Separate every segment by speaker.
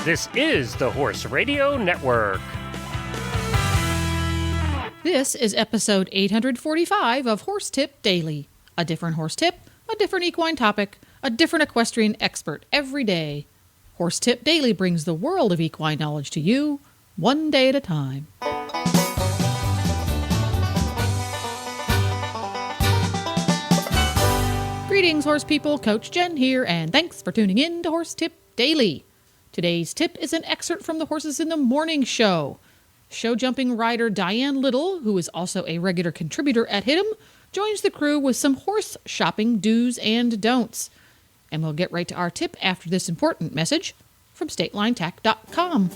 Speaker 1: This is the Horse Radio Network.
Speaker 2: This is episode 845 of Horse Tip Daily. A different horse tip, a different equine topic, a different equestrian expert every day. Horse Tip Daily brings the world of equine knowledge to you, one day at a time. Greetings, horse people. Coach Jen here, and thanks for tuning in to Horse Tip Daily. Today's tip is an excerpt from the Horses in the Morning show. Show-jumping rider Diane Little, who is also a regular contributor at Hit'em, joins the crew with some horse shopping do's and don'ts. And we'll get right to our tip after this important message from StatelineTack.com.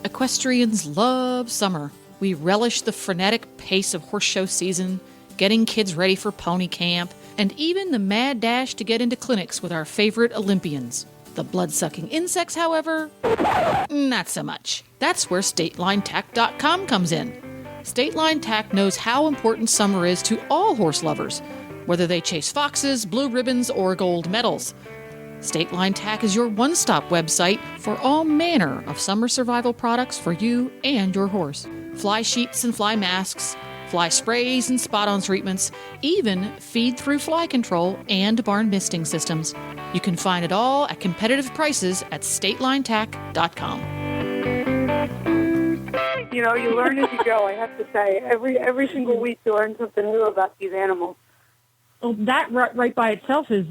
Speaker 2: Equestrians love summer. We relish the frenetic pace of horse show season, getting kids ready for pony camp, and even the mad dash to get into clinics with our favorite Olympians. The blood-sucking insects, however, not so much. That's where StatelineTack.com comes in. Stateline Tack knows how important summer is to all horse lovers, whether they chase foxes, blue ribbons, or gold medals. Stateline Tack is your one-stop website for all manner of summer survival products for you and your horse. Fly sheets and fly masks, fly sprays and spot-on treatments, even feed-through fly control and barn misting systems. You can find it all at competitive prices at StatelineTack.com.
Speaker 3: You know, you learn as you go, I have to say. Every single week you learn something new about these animals.
Speaker 4: Well, that right by itself is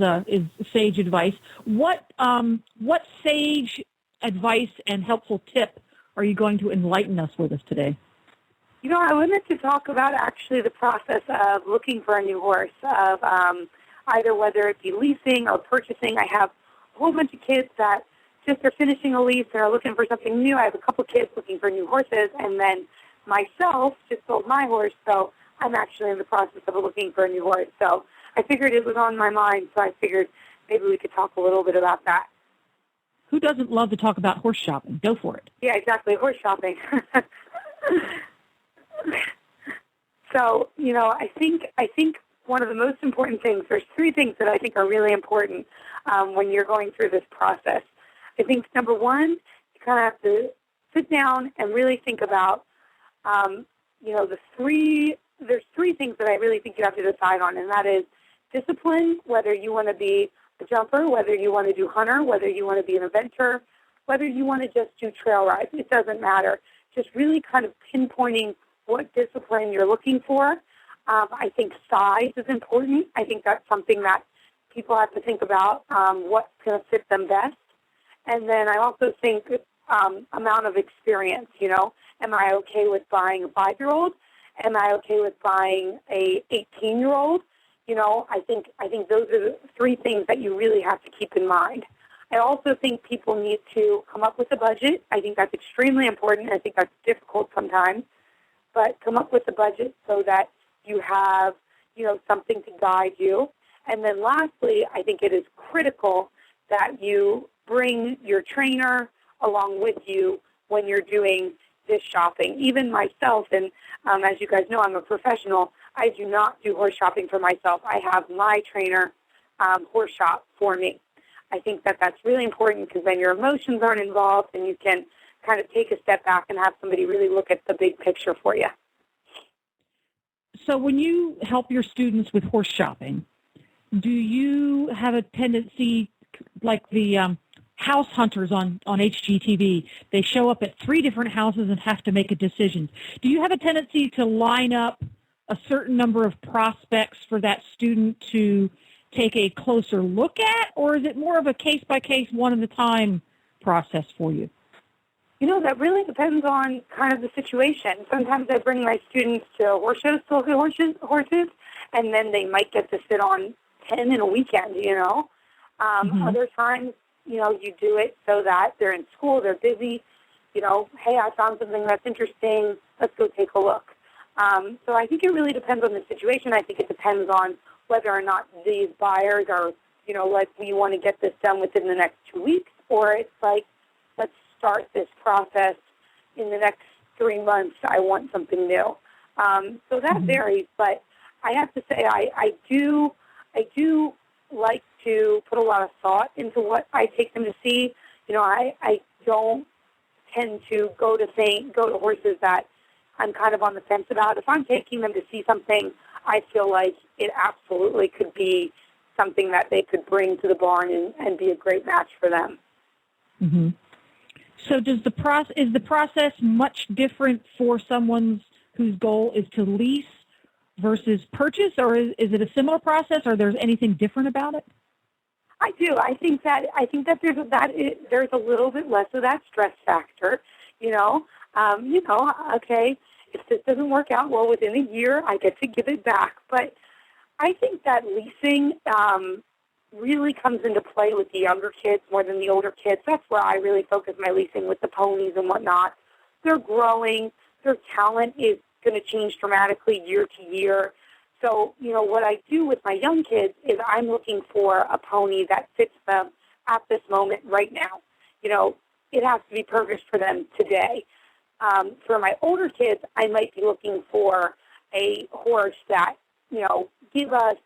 Speaker 4: sage advice. What sage advice and helpful tip are you going to enlighten us with today?
Speaker 3: You know, I wanted to talk about actually the process of looking for a new horse, of either whether it be leasing or purchasing. I have a whole bunch of kids that just are finishing a lease and are looking for something new. I have a couple kids looking for new horses, and then myself just sold my horse, so I'm actually in the process of looking for a new horse. So I figured it was on my mind, so I figured maybe we could talk a little bit about that.
Speaker 4: Who doesn't love to talk about horse shopping? Go for it.
Speaker 3: Yeah, exactly, horse shopping. So, you know, I think one of the most important things, there's three things that I think are really important when you're going through this process. I think, number one, you kind of have to sit down and really think about, you know, there's three things that I really think you have to decide on, and that is discipline, whether you want to be a jumper, whether you want to do hunter, whether you want to be an eventer, whether you want to just do trail rides. It doesn't matter. Just really kind of pinpointing what discipline you're looking for. I think size is important. I think that's something that people have to think about, what's going to fit them best. And then I also think amount of experience, you know. Am I okay with buying a 5-year-old? Am I okay with buying a 18-year-old? You know, I think those are the three things that you really have to keep in mind. I also think people need to come up with a budget. I think that's extremely important. I think that's difficult sometimes. But come up with a budget so that you have, you know, something to guide you. And then lastly, I think it is critical that you bring your trainer along with you when you're doing this shopping. Even myself, and as you guys know, I'm a professional, I do not do horse shopping for myself. I have my trainer horse shop for me. I think that that's really important because then your emotions aren't involved and you can kind of take a step back and have somebody really look at the big picture for you.
Speaker 4: So when you help your students with horse shopping, do you have a tendency, like the house hunters on HGTV, they show up at 3 different houses and have to make a decision. Do you have a tendency to line up a certain number of prospects for that student to take a closer look at, or is it more of a case-by-case, one-at-a-time process for you?
Speaker 3: You know, that really depends on kind of the situation. Sometimes I bring my students to horse shows to look at horses, and then they might get to sit on 10 in a weekend, you know. Other times, you know, you do it so that they're in school, they're busy, you know, hey, I found something that's interesting, let's go take a look. So I think it really depends on the situation. I think it depends on whether or not these buyers are, you know, like, we want to get this done within the next 2 weeks, or it's like, let's start this process in the next 3 months. I want something new. So that varies, but I have to say I do like to put a lot of thought into what I take them to see. You know, I don't tend to go to horses that I'm kind of on the fence about. If I'm taking them to see something, I feel like it absolutely could be something that they could bring to the barn and be a great match for them.
Speaker 4: Mm-hmm. So is the process much different for someone whose goal is to lease versus purchase, or is it a similar process, or there's anything different about it?
Speaker 3: I do. I think that there's a little bit less of that stress factor. Okay, if this doesn't work out well within a year, I get to give it back. But I think that leasing really comes into play with the younger kids more than the older kids. That's where I really focus my leasing with the ponies and whatnot. They're growing. Their talent is going to change dramatically year to year. So, what I do with my young kids is I'm looking for a pony that fits them at this moment right now. It has to be perfect for them today. For my older kids, I might be looking for a horse that, give us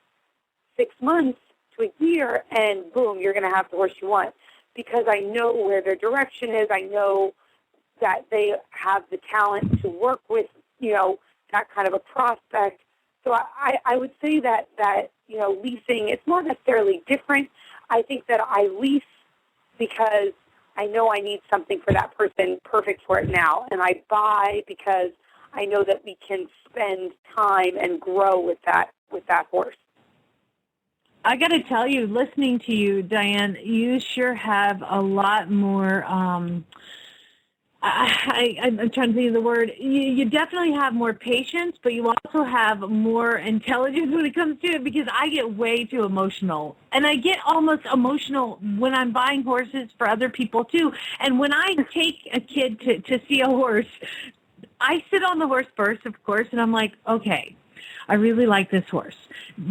Speaker 3: 6 months to a year, and boom, you're going to have the horse you want. Because I know where their direction is. I know that they have the talent to work with, that kind of a prospect. So I would say that leasing, it's not necessarily different. I think that I lease because I know I need something for that person perfect for it now. And I buy because I know that we can spend time and grow with that horse.
Speaker 4: I got to tell you, listening to you, Diane, you sure have a lot more, I'm trying to think of the word. You definitely have more patience, but you also have more intelligence when it comes to it, because I get way too emotional. And I get almost emotional when I'm buying horses for other people, too. And when I take a kid to see a horse, I sit on the horse first, of course, and I'm like, okay, I really like this horse.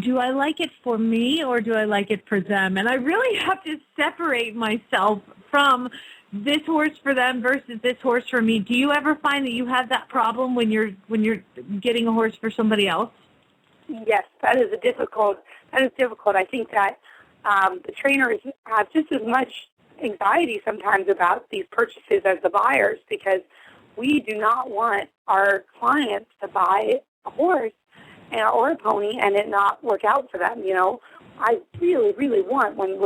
Speaker 4: Do I like it for me, or do I like it for them? And I really have to separate myself from this horse for them versus this horse for me. Do you ever find that you have that problem when you're getting a horse for somebody else?
Speaker 3: Yes, that is difficult. I think that the trainers have just as much anxiety sometimes about these purchases as the buyers, because we do not want our clients to buy a horse or a pony and it not work out for them. I really, really want when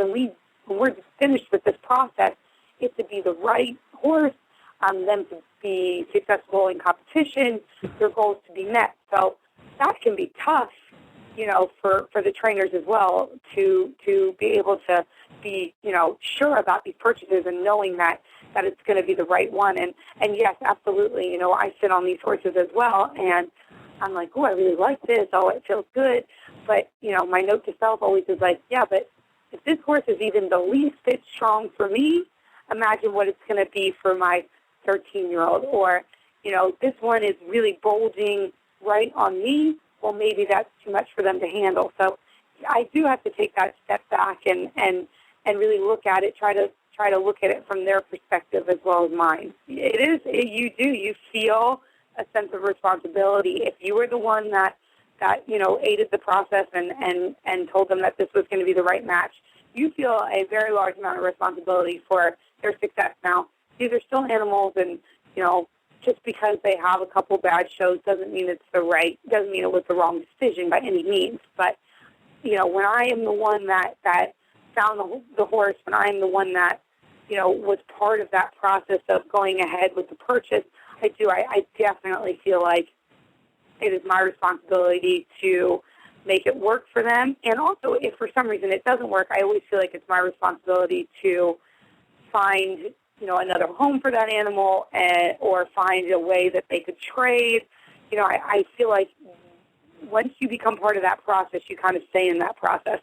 Speaker 3: we're finished with this process, it to be the right horse, them to be successful in competition, their goals to be met. So that can be tough, for the trainers as well, to be able to be, sure about these purchases and knowing that it's going to be the right one. And yes, absolutely, I sit on these horses as well, and I'm like, oh, I really like this. Oh, it feels good. But, my note to self always is like, yeah, but if this horse is even the least bit strong for me, imagine what it's going to be for my 13-year-old. Or, this one is really bulging right on me. Well, maybe that's too much for them to handle. So I do have to take that step back and really look at it, try to look at it from their perspective as well as mine. You feel a sense of responsibility. If you were the one that aided the process and told them that this was going to be the right match, you feel a very large amount of responsibility for their success. Now, these are still animals, and just because they have a couple bad shows doesn't mean it was the wrong decision by any means. But when I am the one that found the horse, when I am the one that was part of that process of going ahead with the purchase, I definitely feel like it is my responsibility to make it work for them. And also, if for some reason it doesn't work, I always feel like it's my responsibility to find, another home for that animal, or find a way that they could trade. I feel like once you become part of that process, you kind of stay in that process.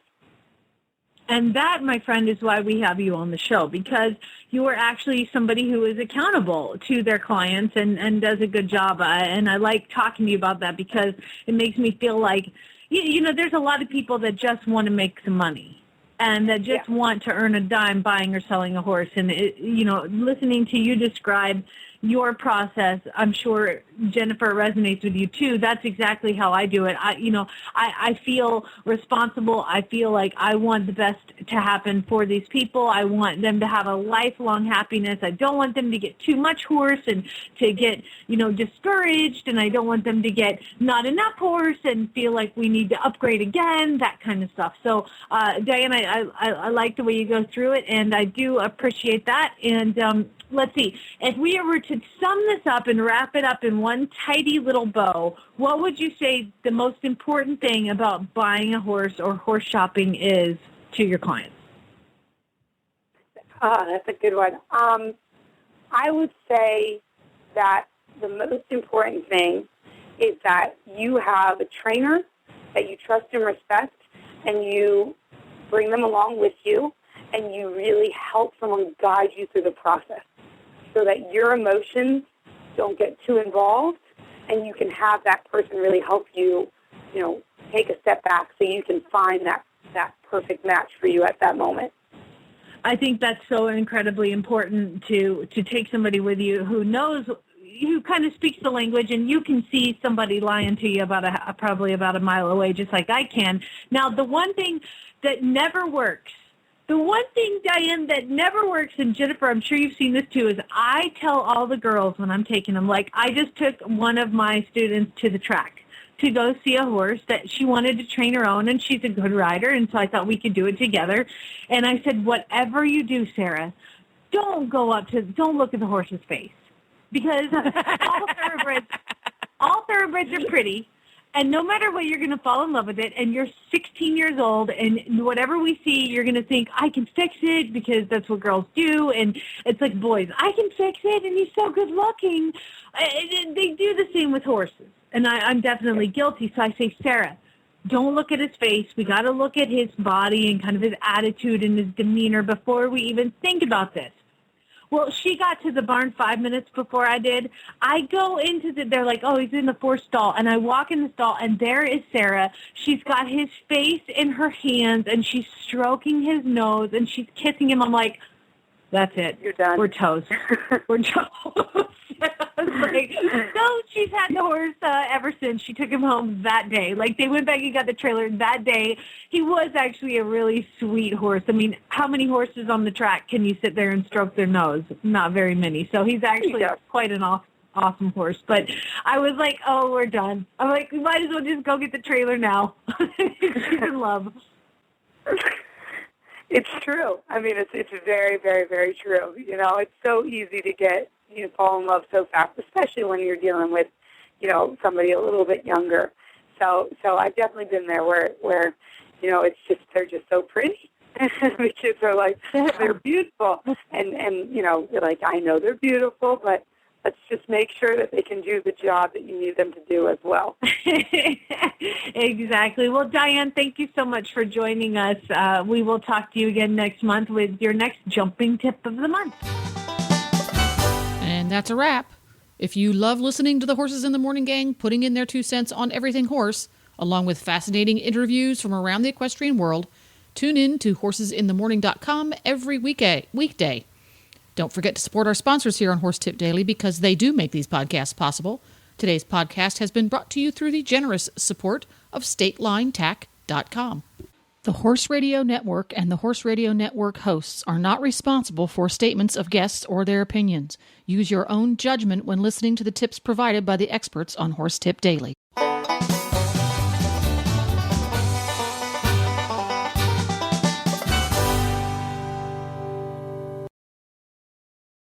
Speaker 4: And that, my friend, is why we have you on the show, because you are actually somebody who is accountable to their clients and does a good job. And I like talking to you about that, because it makes me feel like, there's a lot of people that just want to make some money and that just want to earn a dime buying or selling a horse. And, listening to you describe your process, I'm sure Jennifer, resonates with you too. That's exactly how I do it. I feel responsible. I feel like I want the best to happen for these people. I want them to have a lifelong happiness. I don't want them to get too much horse and to get, discouraged, and I don't want them to get not enough horse and feel like we need to upgrade again, that kind of stuff. So, Diane, I like the way you go through it, and I do appreciate that. And let's see, if we were to sum this up and wrap it up in one tidy little bow, what would you say the most important thing about buying a horse or horse shopping is to your clients?
Speaker 3: That's a good one. I would say that the most important thing is that you have a trainer that you trust and respect, and you bring them along with you, and you really help someone guide you through the process so that your emotions don't get too involved, and you can have that person really help you, take a step back so you can find that perfect match for you at that moment.
Speaker 4: I think that's so incredibly important to take somebody with you who kind of speaks the language, and you can see somebody lying to you probably about a mile away, just like I can. Now, the one thing that never works, Diane, that never works, and Jennifer, I'm sure you've seen this too, is I tell all the girls when I'm taking them, like I just took one of my students to the track to go see a horse that she wanted to train her own, and she's a good rider, and so I thought we could do it together. And I said, whatever you do, Sarah, don't look at the horse's face, because all thoroughbreds are pretty, and no matter what, you're going to fall in love with it, and you're 16 years old, and whatever we see, you're going to think, I can fix it, because that's what girls do. And it's like, boys, I can fix it, and he's so good looking. And they do the same with horses, and I'm definitely guilty. So I say, Sarah, don't look at his face. We got to look at his body and kind of his attitude and his demeanor before we even think about this. Well, she got to the barn 5 minutes before I did. I go they're like, oh, he's in the fourth stall. And I walk in the stall, and there is Sarah. She's got his face in her hands, and she's stroking his nose, and she's kissing him. I'm like, that's it.
Speaker 3: You're done.
Speaker 4: We're toast. We're toast. Like, no, she's had the horse ever since. She took him home that day. Like, they went back and got the trailer that day. He was actually a really sweet horse. I mean, how many horses on the track can you sit there and stroke their nose? Not very many. So he's actually quite an awesome horse. But I was like, oh, we're done. I'm like, we might as well just go get the trailer now. She's in love.
Speaker 3: It's true. I mean, it's very, very, very true. It's so easy to fall in love so fast, especially when you're dealing with, somebody a little bit younger. So I've definitely been there where it's just, they're just so pretty. The kids are like, they're beautiful. And you're like, I know they're beautiful, but let's just make sure that they can do the job that you need them to do as well.
Speaker 4: Exactly. Well, Diane, thank you so much for joining us. We will talk to you again next month with your next jumping tip of the month.
Speaker 2: And that's a wrap. If you love listening to the Horses in the Morning gang putting in their 2 cents on everything horse, along with fascinating interviews from around the equestrian world, tune in to horsesinthemorning.com every weekday. Don't forget to support our sponsors here on Horse Tip Daily, because they do make these podcasts possible. Today's podcast has been brought to you through the generous support of StatelineTack.com. The Horse Radio Network and the Horse Radio Network hosts are not responsible for statements of guests or their opinions. Use your own judgment when listening to the tips provided by the experts on Horse Tip Daily.